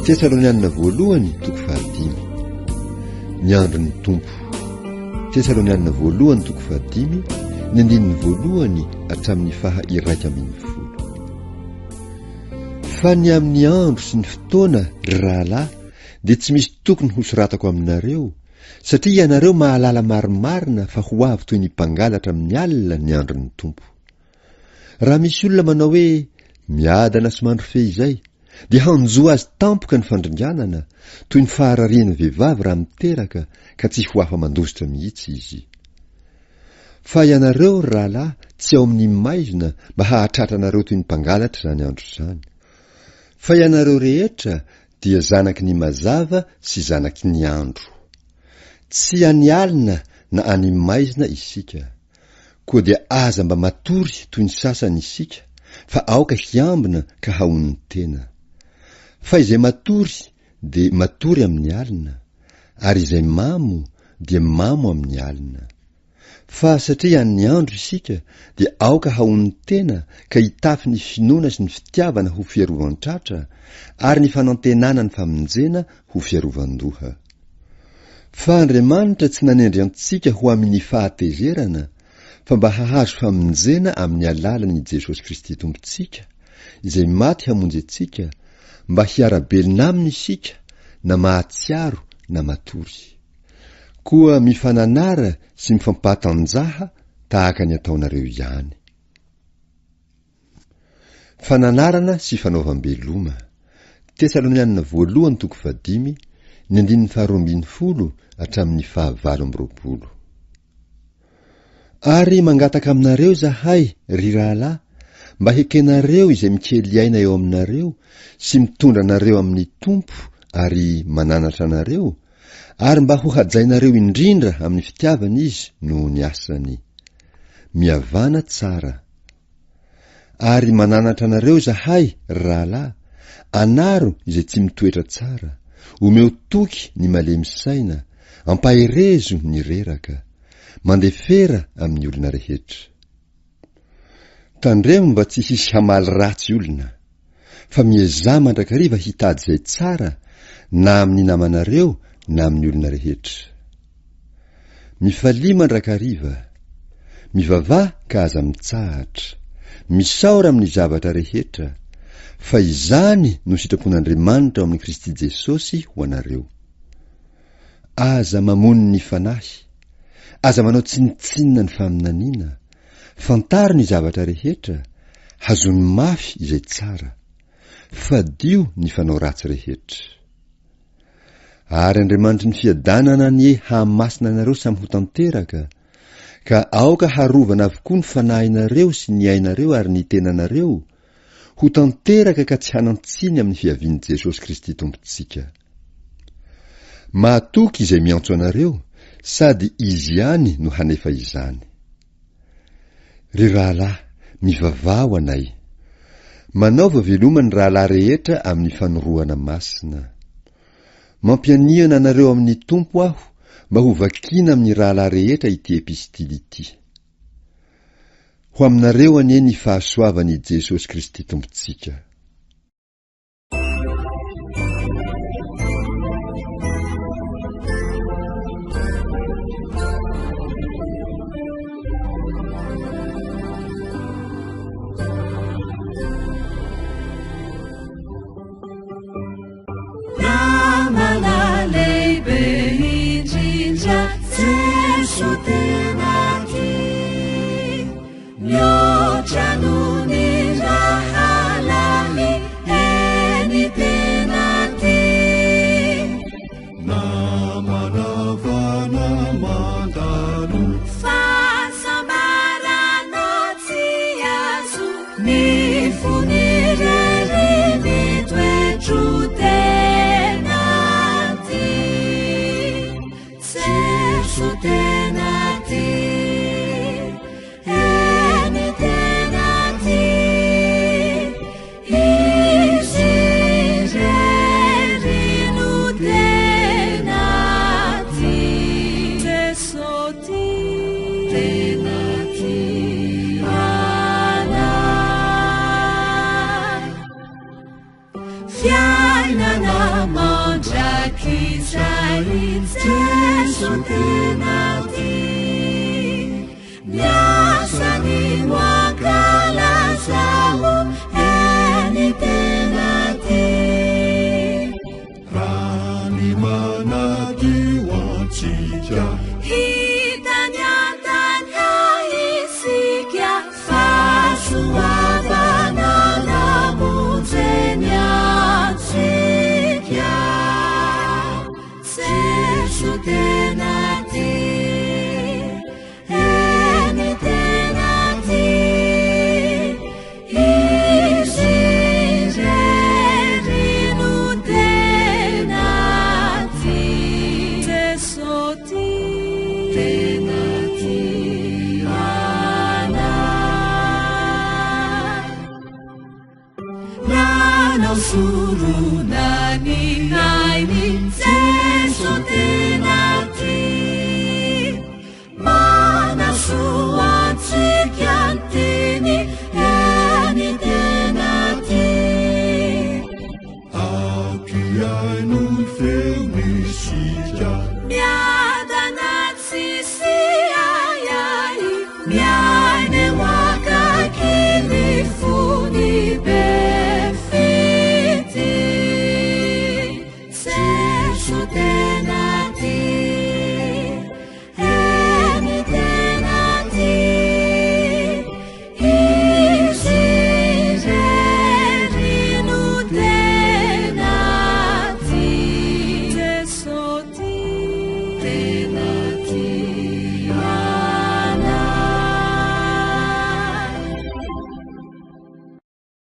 Tesalonianina voalohany toko 5. Ny andron'ny tompo. Tesalonianina voalohany toko 5, ny andininy voalohany hatramin'ny faha 1:10. Fa ny amin'ny andro sy ny fotoana ry rahalahy dia tsy misy tokony ho soratako aminareo, satria ianareo mahalala marimarina fa ho avy toy ny mpangalatra amin'ny alina ny andron'ny tompo. Raha misy olona manao hoe miadana sy mandrofehy izay, dia hanjoa azy tampoka ny fandringanana toy ny fahararian'ny vehivavy raha miteraka ka tsy ho afa mandositra mihitsy izy. Fa ianareo ry rahalahy tsy ao amin'ny maizina mba hahatratra anareo toy ny mpangalatra izany andro izany. Fa ianareo rehetra dia zanaky ny mazava sy zanaky ny andro. Tsy any alina na any maizina isika, koa dia aza mba matory toy ny sasany isika, fa aoka hiambina ka haon'ny tena. Fa izay matory dia matory amin'ny alina, ary izay mamo dia mamo amin'ny alina. Fa satria any andro isika dia aoka haon'ny tena ka hitafy ny finoana sy ny fitiavana ho fiarovan-tratra, ary ny fanantenana ny famonjena ho fiarovan-doha. Fa Andriamanitra tsy nanendry antsika ho amin'ny fahatezerana, fa mba hahazo famonjena amin'ny alalan'i Jesosy Kristy Tompontsika, izay maty hamonjy antsika, mba hiara-belona aminy isika na mahatsiaro na matory, koa mifananara sy mifampatanjaha tahaka ny ataonareo ihany. Fananarana sy fanaovam-beloma. Tesalonianina voalohany toko 5, ny andininy 12 hatramin'ny 19. Ary mangataka aminareo zahay ry rahalahy, mba hekenareo izay mikely aina eo aminareo sy mitondra anareo amin'ny tompo ary mananatra anareo, ary mba ho hajainareo indrindra amin'ny fitiavana izy no ny asany. Miavana tsara. Ary mananatra anareo zahay ry rahalahy, anaro izay tsy mitoetra tsara, omeo toky ny malemy saina, ampaherezo ny reraka, mandefera amin'ny olona rehetra. Tandremo mba tsy hisy hamaly ratsy olona, fa miezah mandrakariva hitady izay tsara na amin'ny namanareo na amin'ny olona rehetra. Mifalia mandrakariva, mivavah ka aza mitsahatra, misaora amin'ny zavatra rehetra, fa izany no sitrapon'Andriamanitra ao amin'ny Kristy Jesosy ho anareo. Aza mamono ny fanahy, aza manao tsinitsinina ny faminaniana, fantaro ny zavatra rehetra, hazony mafy izay tsara, fadio ny fanao ratsy rehetra. Ary Andriamanitra ny fiadanana ny hamasina anareo samy ho tanteraka, ka aoka harovana avokoa ny fanahinareo sy ny ainareo ary ny tenanareo, ho tanteraka ka tsy hanantsiny amin'ny fiavian'i Jesosy Kristy Tompontsika. Mahatoky izay miantso anareo, sady izy ihany no hanefa izany. Ry rahalahy, mivavao anay. Manaova veloma ny rahalahy rehetra amin'ny fanorohana masina. Mampianiana anareo amin'ny tompo aho, mba ho vakiana amin'ny rahalahy rehetra ity epistily ity. Ho aminareo anie ny fahasoavan'i Jesosy Kristy Tompontsika. Tenati fiainana mandraky zay Jeso tena ty miasany mankalazaho eny tena ty rany manadio antsika hitany antany haisika fahasoavana namonjeny antsika Jesu tena ty eny tena ty izy rerino tena ty Jesu ty tena ty ana nanao soronany ainy Jesu tena ty